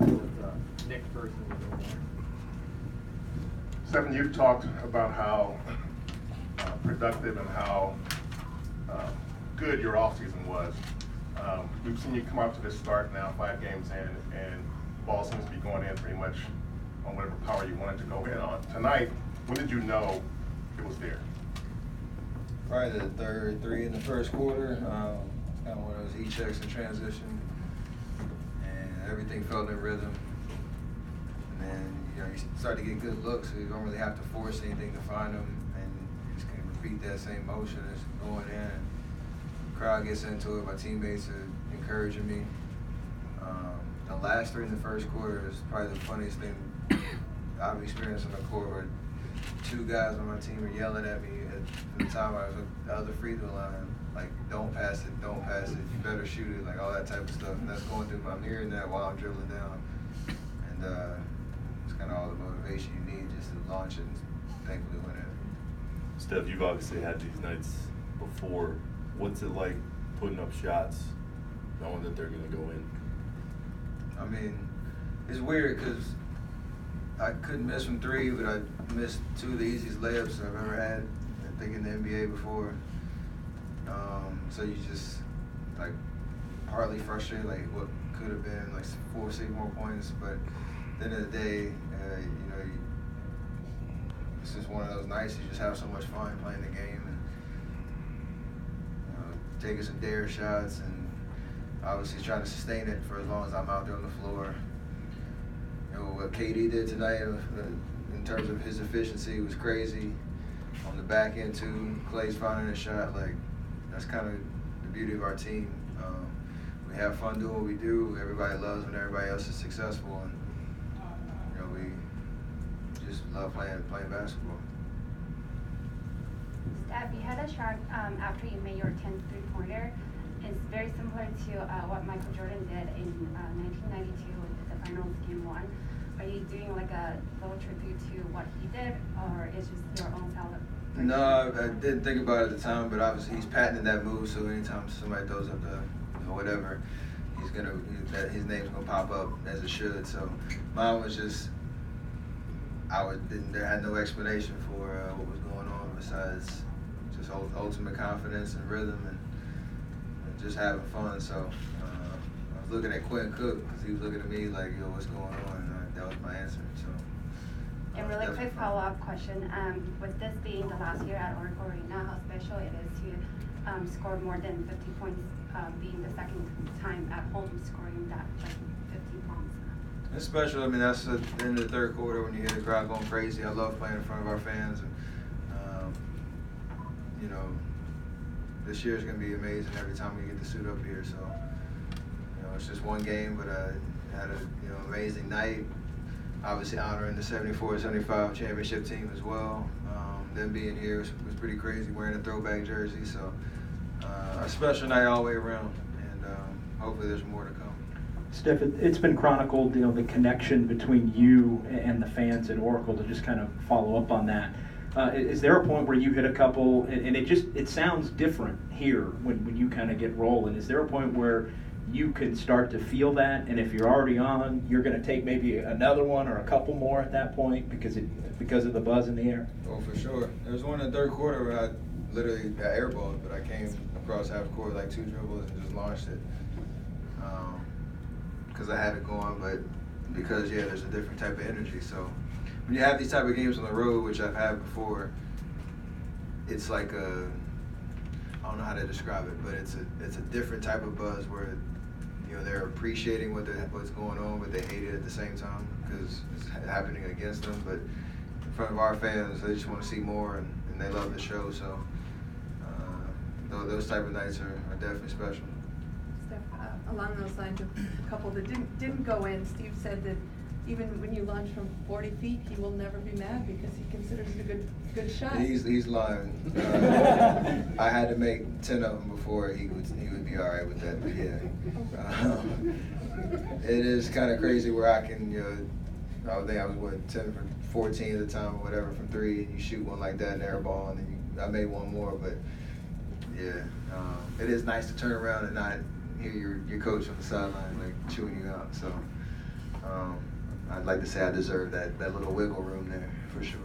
with Nick first and we'll go there. Stephen, you've talked about how productive and how good your offseason was. We've seen you come out to this start now, 5 games in, and ball seems to be going in pretty much on whatever power you wanted to go in on. Tonight, when did you know it was there? Probably the third 3 in the first quarter. Kind of one of those E-checks in transition, and everything felt in rhythm. And then you start to get good looks, so you don't really have to force anything to find them, and you just can repeat that same motion as going in. And the crowd gets into it. My teammates are encouraging me. The last 3 in the first quarter is probably the funniest thing I've experienced on the court, where 2 guys on my team are yelling at me from the time I was at the other free throw line, like, don't pass it, you better shoot it, like all that type of stuff. And that's going through I'm hearing that while I'm dribbling down. And it's kind of all the motivation you need just to launch it and thankfully win it. Steph, you've obviously had these nights before. What's it like putting up shots knowing that they're going to go in? I mean, it's weird because I couldn't miss from 3, but I missed 2 of the easiest layups I've ever had, I think, in the NBA before. So you just, like, partly frustrated, like, what could have been, like, 4 or 6 more points. But at the end of the day, it's just one of those nights you just have so much fun playing the game and taking some dare shots and obviously trying to sustain it for as long as I'm out there on the floor. What KD did tonight in terms of his efficiency was crazy. On the back end too, Clay's finding a shot. Like, that's kind of the beauty of our team. We have fun doing what we do. Everybody loves when everybody else is successful, and we just love playing basketball. Steph, you had a shot after you made your 10th three-pointer. It's very similar to what Michael Jordan did in 1992 with the finals game 1. Are you doing like a little tribute to what he did, or is just your own celebration? No, I didn't think about it at the time, but obviously he's patented that move. So anytime somebody throws up the whatever, his name's gonna pop up as it should. So mine was just there had no explanation for what was going on besides just ultimate confidence and rhythm and just having fun. So I was looking at Quinn Cook because he was looking at me like, yo, what's going on? And that was my answer. So. And really quick follow-up question. With this being the last year at Oracle Arena, how special it is to score more than 50 points, being the second time at home scoring that, like, 50 points? It's special. I mean, that's at the end of the third quarter when you hear the crowd going crazy. I love playing in front of our fans. And, this year is going to be amazing every time we get to suit up here. So, it's just one game, but I had an amazing night. Obviously honoring the 74-75 championship team as well. Them being here was pretty crazy, wearing a throwback jersey. So a special night all the way around, and hopefully there's more to come. Steph, it's been chronicled, the connection between you and the fans at Oracle. To just kind of follow up on that, is there a point where you hit a couple, and it sounds different here when you kind of get rolling? Is there a point where you can start to feel that, and if you're already on, you're going to take maybe another one or a couple more at that point because of the buzz in the air? Oh, for sure. There was one in the third quarter where I literally got airballed, but I came across half court like 2 dribbles and just launched it because I had it going. But because there's a different type of energy. So when you have these type of games on the road, which I've had before, it's like I don't know how to describe it, but it's a different type of buzz where they're appreciating what's going on, but they hate it at the same time because it's happening against them. But in front of our fans, they just want to see more, and they love the show. So those type of nights are definitely special. Steph, along those lines, a couple that didn't go in. Steve said that even when you launch from 40 feet, he will never be mad because he considers it a good shot. He's lying. I had to make 10 of them before he would be all right with that. But it is kind of crazy where I can, I think I was 10 for 14 at the time or whatever from 3. And you shoot one like that in air ball, and then I made one more. But it is nice to turn around and not hear your coach on the sideline like chewing you out. So. I'd like to say I deserve that little wiggle room there, for sure.